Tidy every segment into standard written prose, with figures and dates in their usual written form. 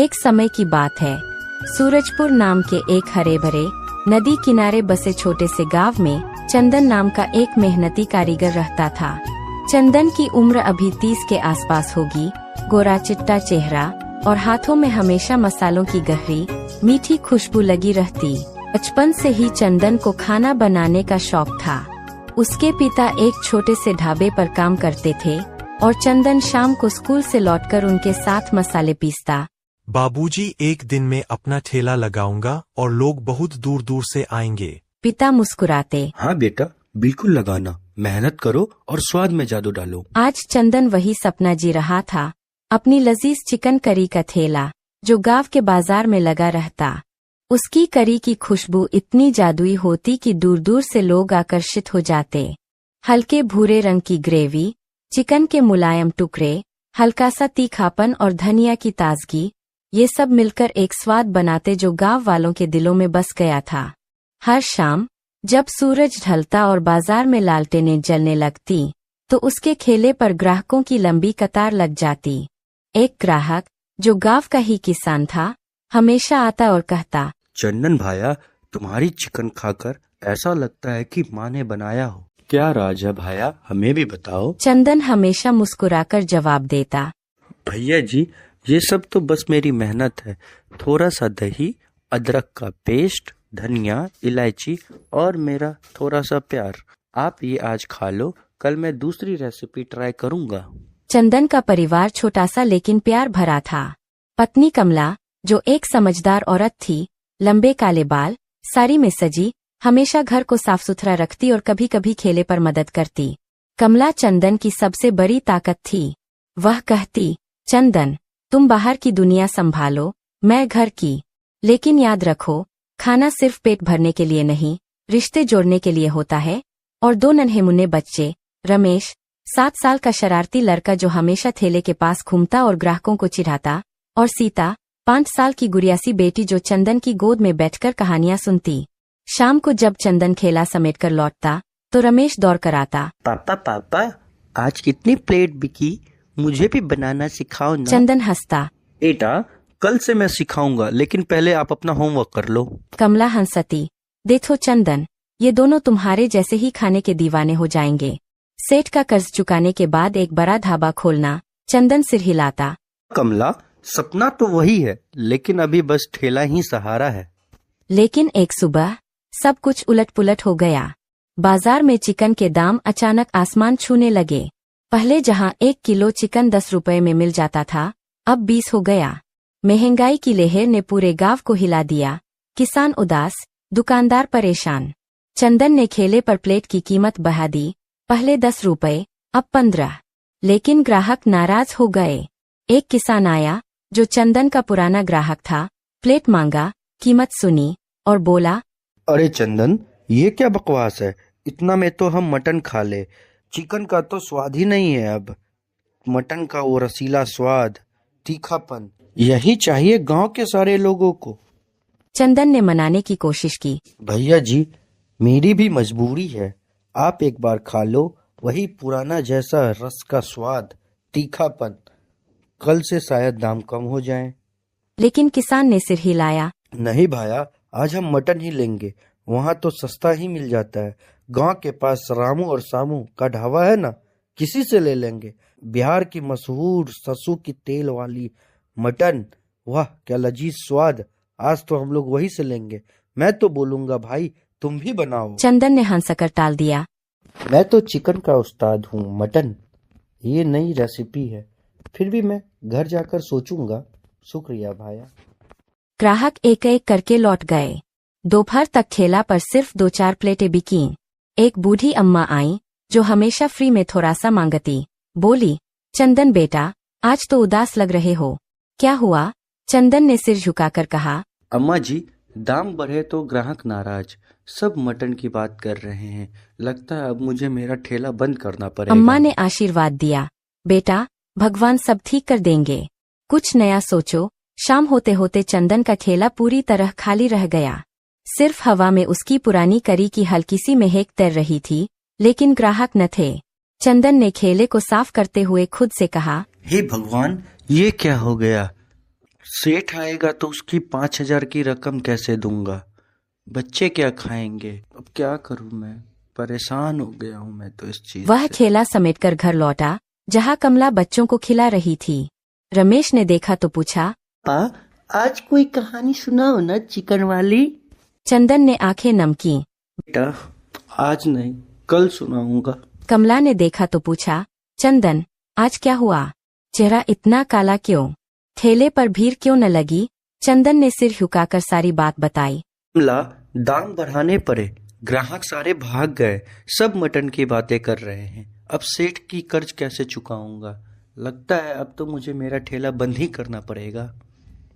एक समय की बात है। सूरजपुर नाम के एक हरे भरे नदी किनारे बसे छोटे से गांव में चंदन नाम का एक मेहनती कारीगर रहता था। चंदन की उम्र अभी 30 के आसपास होगी। गोरा चिट्टा चेहरा और हाथों में हमेशा मसालों की गहरी मीठी खुशबू लगी रहती। बचपन से ही चंदन को खाना बनाने का शौक था। उसके पिता एक छोटे से ढाबे पर काम करते थे और चंदन शाम को स्कूल से लौटकर उनके साथ मसाले पीसता। बाबूजी, एक दिन में अपना ठेला लगाऊंगा और लोग बहुत दूर दूर से आएंगे। पिता मुस्कुराते। हाँ बेटा, बिल्कुल लगाना। मेहनत करो और स्वाद में जादू डालो। आज चंदन वही सपना जी रहा था, अपनी लजीज चिकन करी का ठेला जो गांव के बाजार में लगा रहता। उसकी करी की खुशबू इतनी जादुई होती कि दूर दूर से लोग आकर्षित हो जाते। हल्के भूरे रंग की ग्रेवी, चिकन के मुलायम टुकड़े, हल्का सा तीखापन और धनिया की ताजगी, ये सब मिलकर एक स्वाद बनाते जो गांव वालों के दिलों में बस गया था। हर शाम जब सूरज ढलता और बाजार में लालटेनें जलने लगती तो उसके ठेले पर ग्राहकों की लंबी कतार लग जाती। एक ग्राहक जो गांव का ही किसान था हमेशा आता और कहता, चंदन भाया, तुम्हारी चिकन खाकर ऐसा लगता है कि माँ ने बनाया हो। क्या राज है भाया, हमें भी बताओ। चंदन हमेशा मुस्कुराकर जवाब देता, भैया जी, ये सब तो बस मेरी मेहनत है। थोड़ा सा दही, अदरक का पेस्ट, धनिया, इलायची और मेरा थोड़ा सा प्यार। आप ये आज खा लो, कल मैं दूसरी रेसिपी ट्राई करूँगा। चंदन का परिवार छोटा सा लेकिन प्यार भरा था। पत्नी कमला जो एक समझदार औरत थी, लंबे काले बाल, साड़ी में सजी, हमेशा घर को साफ सुथरा रखती और कभी कभी खेले पर मदद करती। कमला चंदन की सबसे बड़ी ताकत थी। वह कहती, चंदन, तुम बाहर की दुनिया संभालो, मैं घर की। लेकिन याद रखो, खाना सिर्फ पेट भरने के लिए नहीं, रिश्ते जोड़ने के लिए होता है। और दो नन्हे मुन्ने बच्चे, रमेश 7 साल का शरारती लड़का जो हमेशा ठेले के पास घूमता और ग्राहकों को चिढ़ाता, और सीता 5 साल की गुड़ियासी बेटी जो चंदन की गोद में बैठकर कहानियां सुनती। शाम को जब चंदन खेला समेटकर लौटता तो रमेश दौड़ कर आता, पापा पापा, आज कितनी प्लेट बिकी, मुझे भी बनाना सिखाओ ना। चंदन हंसता, बेटा, कल से मैं सिखाऊंगा, लेकिन पहले आप अपना होमवर्क कर लो। कमला हंसती, देखो चंदन, ये दोनों तुम्हारे जैसे ही खाने के दीवाने हो जाएंगे। सेठ का कर्ज चुकाने के बाद एक बड़ा ढाबा खोलना। चंदन सिर हिलाता, कमला, सपना तो वही है, लेकिन अभी बस ठेला ही सहारा है। लेकिन एक सुबह सब कुछ उलट पुलट हो गया। बाजार में चिकन के दाम अचानक आसमान छूने लगे। पहले जहां 1 किलो चिकन 10 रुपए में मिल जाता था, अब 20 हो गया। महंगाई की लहर ने पूरे गांव को हिला दिया। किसान उदास, दुकानदार परेशान। चंदन ने ठेले पर प्लेट की कीमत बढ़ा दी, पहले 10 रुपए, अब 15। लेकिन ग्राहक नाराज हो गए। एक किसान आया जो चंदन का पुराना ग्राहक था, प्लेट मांगा, कीमत सुनी और बोला, अरे चंदन, ये क्या बकवास है, इतना में तो हम मटन खा ले। चिकन का तो स्वाद ही नहीं है अब। मटन का वो रसीला स्वाद, तीखापन, यही चाहिए गांव के सारे लोगों को। चंदन ने मनाने की कोशिश की, भैया जी, मेरी भी मजबूरी है। आप एक बार खा लो, वही पुराना जैसा रस का स्वाद, तीखापन। कल से शायद दाम कम हो जाए। लेकिन किसान ने सिर हिलाया, नहीं भाया, आज हम मटन ही लेंगे। वहाँ तो सस्ता ही मिल जाता है। गांव के पास रामू और सामू का ढाबा है ना, किसी से ले लेंगे। बिहार की मशहूर सरसों की तेल वाली मटन, वाह क्या लजीज स्वाद। आज तो हम लोग वही से लेंगे। मैं तो बोलूंगा भाई, तुम भी बनाओ। चंदन ने हंसकर टाल दिया, मैं तो चिकन का उस्ताद हूँ, मटन ये नई रेसिपी है। फिर भी मैं घर जाकर सोचूंगा। शुक्रिया भाया। ग्राहक एक एक करके लौट गए। दोपहर तक ठेला पर सिर्फ 2-4 प्लेटें बिकीं। एक बूढ़ी अम्मा आई जो हमेशा फ्री में थोड़ा सा मांगती। बोली, चंदन बेटा, आज तो उदास लग रहे हो, क्या हुआ? चंदन ने सिर झुकाकर कहा, अम्मा जी, दाम बढ़े तो ग्राहक नाराज, सब मटन की बात कर रहे हैं। लगता है अब मुझे मेरा ठेला बंद करना पड़ेगा। अम्मा ने आशीर्वाद दिया, बेटा, भगवान सब ठीक कर देंगे, कुछ नया सोचो। शाम होते होते चंदन का ठेला पूरी तरह खाली रह गया। सिर्फ हवा में उसकी पुरानी करी की हल्की सी महक तैर रही थी, लेकिन ग्राहक न थे। चंदन ने ठेले को साफ करते हुए खुद से कहा, हे भगवान, ये क्या हो गया? सेठ आएगा तो उसकी 5,000 की रकम कैसे दूंगा? बच्चे क्या खाएंगे? अब क्या करूं मैं? परेशान हो गया हूं मैं तो इस चीज वह से। ठेला समेटकर घर लौटा जहां कमला बच्चों को खिला रही थी। रमेश ने देखा तो पूछा, आज कोई कहानी सुनाओ ना चिकन वाली। चंदन ने आंखें नम की। बेटा आज नहीं, कल सुनाऊंगा। कमला ने देखा तो पूछा, चंदन आज क्या हुआ? चेहरा इतना काला क्यों? ठेले पर भीड़ क्यों न लगी? चंदन ने सिर झुकाकर सारी बात बताई। कमला, दाम बढ़ाने पड़े, ग्राहक सारे भाग गए, सब मटन की बातें कर रहे हैं। अब सेठ की कर्ज कैसे चुकाऊंगा? लगता है अब तो मुझे मेरा ठेला बंद ही करना पड़ेगा।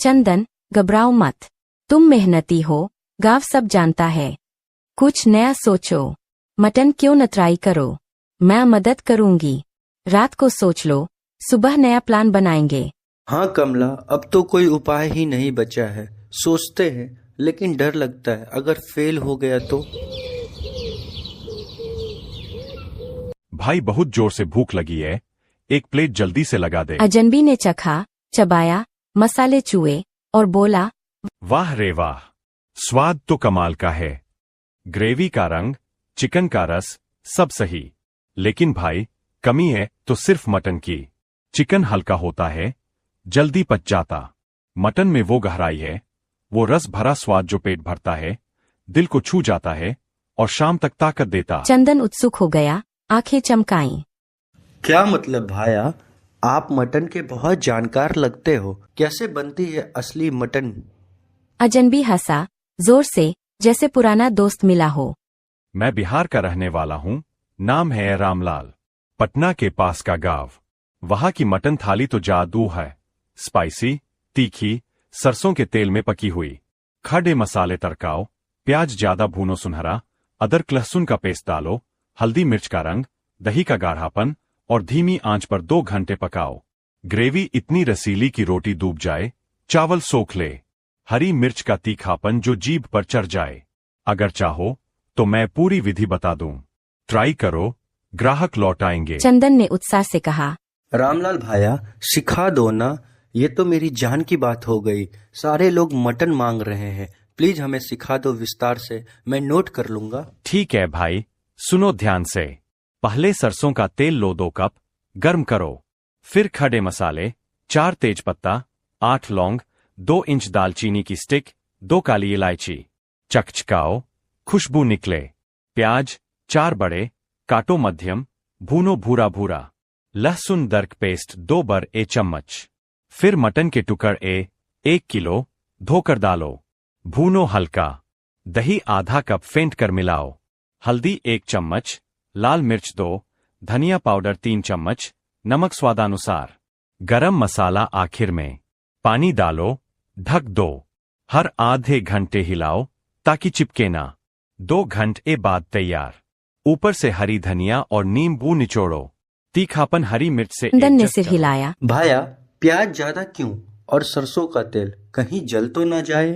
चंदन घबराओ मत, तुम मेहनती हो, गांव सब जानता है। कुछ नया सोचो, मटन क्यों न ट्राई करो, मैं मदद करूंगी। रात को सोच लो, सुबह नया प्लान बनाएंगे। हाँ कमला, अब तो कोई उपाय ही नहीं बचा है। सोचते हैं लेकिन डर लगता है, अगर फेल हो गया तो। भाई बहुत जोर से भूख लगी है, एक प्लेट जल्दी से लगा दे। अजनबी ने चखा, चबाया, मसाले चूए और बोला, वाह रे वाह, स्वाद तो कमाल का है। ग्रेवी का रंग, चिकन का रस, सब सही। लेकिन भाई कमी है तो सिर्फ मटन की। चिकन हल्का होता है, जल्दी पच जाता। मटन में वो गहराई है, वो रस भरा स्वाद जो पेट भरता है, दिल को छू जाता है और शाम तक ताकत देता। चंदन उत्सुक हो गया, आंखें चमकाईं। क्या मतलब भाया? आप मटन के बहुत जानकार लगते हो। कैसे बनती है असली मटन? अजनबी हंसा, जोर से, जैसे पुराना दोस्त मिला हो। मैं बिहार का रहने वाला हूं, नाम है रामलाल। पटना के पास का गांव। वहां की मटन थाली तो जादू है। स्पाइसी, तीखी, सरसों के तेल में पकी हुई। खड़े मसाले तड़काओ, प्याज ज्यादा भूनो सुनहरा, अदरक लहसुन का पेस्ट डालो, हल्दी मिर्च का रंग, दही का गाढ़ापन और धीमी आंच पर 2 घंटे पकाओ। ग्रेवी इतनी रसीली कि रोटी डूब जाए, चावल सोख ले। हरी मिर्च का तीखापन जो जीभ पर चढ़ जाए। अगर चाहो तो मैं पूरी विधि बता दूं। ट्राई करो, ग्राहक लौट आएंगे। चंदन ने उत्साह से कहा। रामलाल भाया, सिखा दो ना, ये तो मेरी जान की बात हो गई। सारे लोग मटन मांग रहे हैं, प्लीज हमें सिखा दो विस्तार से, मैं नोट कर लूंगा। ठीक है भाई, सुनो ध्यान से। पहले सरसों का तेल लो 2 कप, गर्म करो। फिर खड़े मसाले, 4 तेजपत्ता, 8 लौंग, 2 इंच दालचीनी की स्टिक, 2 काली इलायची। चकचकाओ, खुशबू निकले। प्याज 4 बड़े, काटो मध्यम, भूनो भूरा भूरा। लहसुन दरक पेस्ट 2 बड़े चम्मच। फिर मटन के टुकड़े 1 किलो धोकर डालो। भूनो हल्का। दही आधा कप फेंट कर मिलाओ। हल्दी 1 चम्मच, लाल मिर्च 2, धनिया पाउडर 3 चम्मच, नमक स्वादानुसार। गरम मसाला आखिर में। पानी डालो, ढक दो। हर आधे घंटे हिलाओ ताकि चिपके ना। 2 घंटे बाद तैयार। ऊपर से हरी धनिया और नींबू निचोड़ो। तीखापन हरी मिर्च से चंदन ने एडजस्ट सिर करो। हिलाया। भाया, प्याज ज्यादा क्यों? और सरसों का तेल कहीं जल तो ना जाए?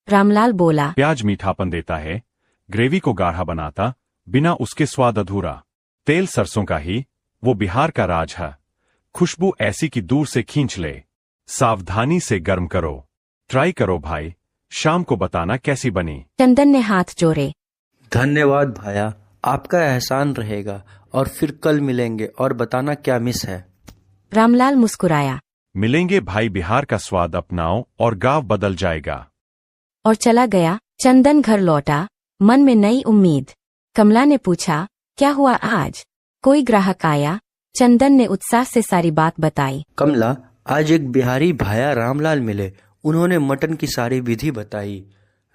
रामलाल बोला। प्याज मीठापन देता है, ग्रेवी को गाढ़ा बनाता, बिना उसके स्वाद अधूरा। तेल सरसों का ही, वो बिहार का राज है। खुशबू ऐसी कि दूर से खींच ले। सावधानी से गर्म करो। ट्राई करो भाई, शाम को बताना कैसी बनी। चंदन ने हाथ जोड़े। धन्यवाद भाया, आपका एहसान रहेगा। और फिर कल मिलेंगे और बताना क्या मिस है। रामलाल मुस्कुराया मिलेंगे भाई, बिहार का स्वाद अपनाओ और गांव बदल जाएगा। और चला गया। चंदन घर लौटा, मन में नई उम्मीद। कमला ने पूछा, क्या हुआ आज? कोई ग्राहक आया? चंदन ने उत्साह से सारी बात बताई। कमला, आज एक बिहारी भाया रामलाल मिले, उन्होंने मटन की सारी विधि बताई।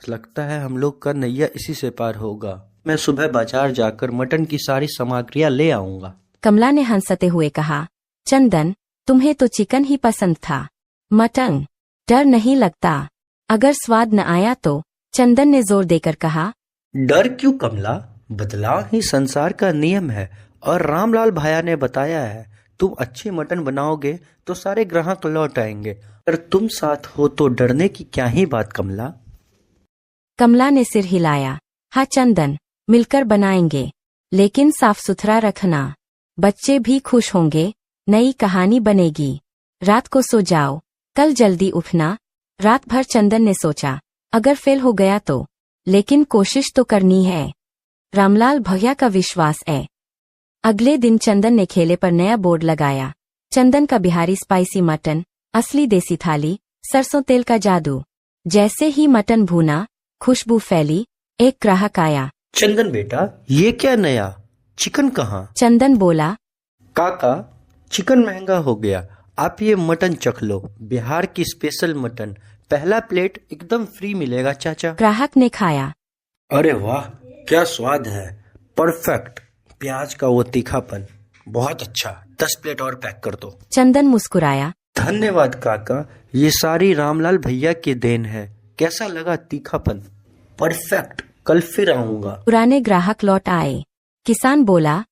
लगता है हम लोग का नैया इसी से पार होगा। मैं सुबह बाजार जाकर मटन की सारी सामग्रियां ले आऊंगा। कमला ने हंसते हुए कहा, चंदन तुम्हें तो चिकन ही पसंद था, मटन डर नहीं लगता? अगर स्वाद न आया तो? चंदन ने जोर देकर कहा। डर क्यों कमला, बदलाव ही संसार का नियम है। और रामलाल भाया ने बताया है, तुम अच्छे मटन बनाओगे तो सारे ग्राहक लौट आएंगे। अगर तुम साथ हो तो डरने की क्या ही बात कमला। कमला ने सिर हिलाया। हाँ चंदन, मिलकर बनाएंगे, लेकिन साफ सुथरा रखना। बच्चे भी खुश होंगे, नई कहानी बनेगी। रात को सो जाओ, कल जल्दी उठना। रात भर चंदन ने सोचा, अगर फेल हो गया तो, लेकिन कोशिश तो करनी है। रामलाल भैया का विश्वास है। अगले दिन चंदन ने खेले पर नया बोर्ड लगाया, चंदन का बिहारी स्पाइसी मटन, असली देसी थाली, सरसों तेल का जादू। जैसे ही मटन भूना, खुशबू फैली, एक ग्राहक आया। चंदन बेटा, ये क्या नया? चिकन कहाँ? चंदन बोला, काका, चिकन महंगा हो गया, आप ये मटन चख लो, बिहार की स्पेशल मटन, पहला प्लेट एकदम फ्री मिलेगा चाचा। ग्राहक ने खाया। अरे वाह, क्या स्वाद है, परफेक्ट। प्याज का वो तीखापन, बहुत अच्छा। 10 प्लेट और पैक कर दो। चंदन मुस्कुराया। धन्यवाद काका, ये सारी रामलाल भैया की देन है। कैसा लगा तीखापन? परफेक्ट, कल फिर आऊंगा। पुराने ग्राहक लौट आए। किसान बोला,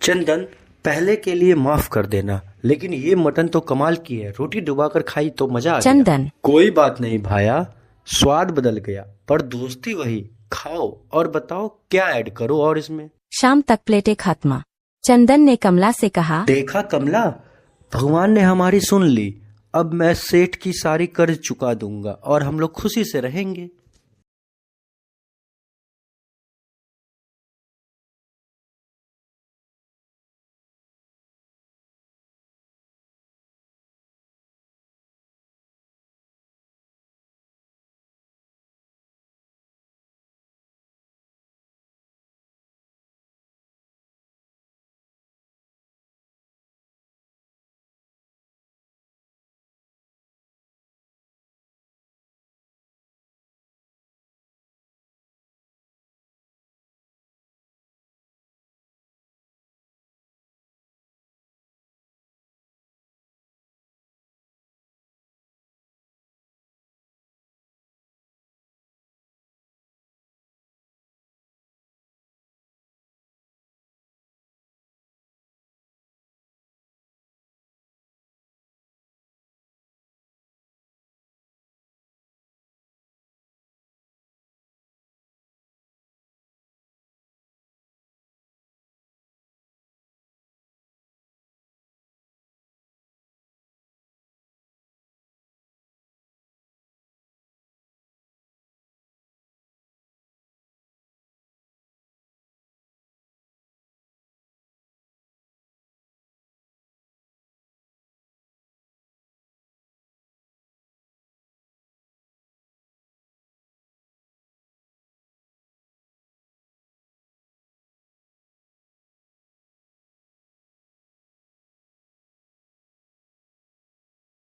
चंदन, पहले के लिए माफ कर देना, लेकिन ये मटन तो कमाल की है, रोटी डुबाकर खाई तो मजा आ गया। चंदन, कोई बात नहीं भाया, स्वाद बदल गया पर दोस्ती वही। खाओ और बताओ क्या ऐड करो और इसमें। शाम तक प्लेटें खत्म। चंदन ने कमला से कहा, देखा कमला, भगवान ने हमारी सुन ली। अब मैं सेठ की सारी कर्ज चुका दूंगा और हम लोग खुशी से रहेंगे।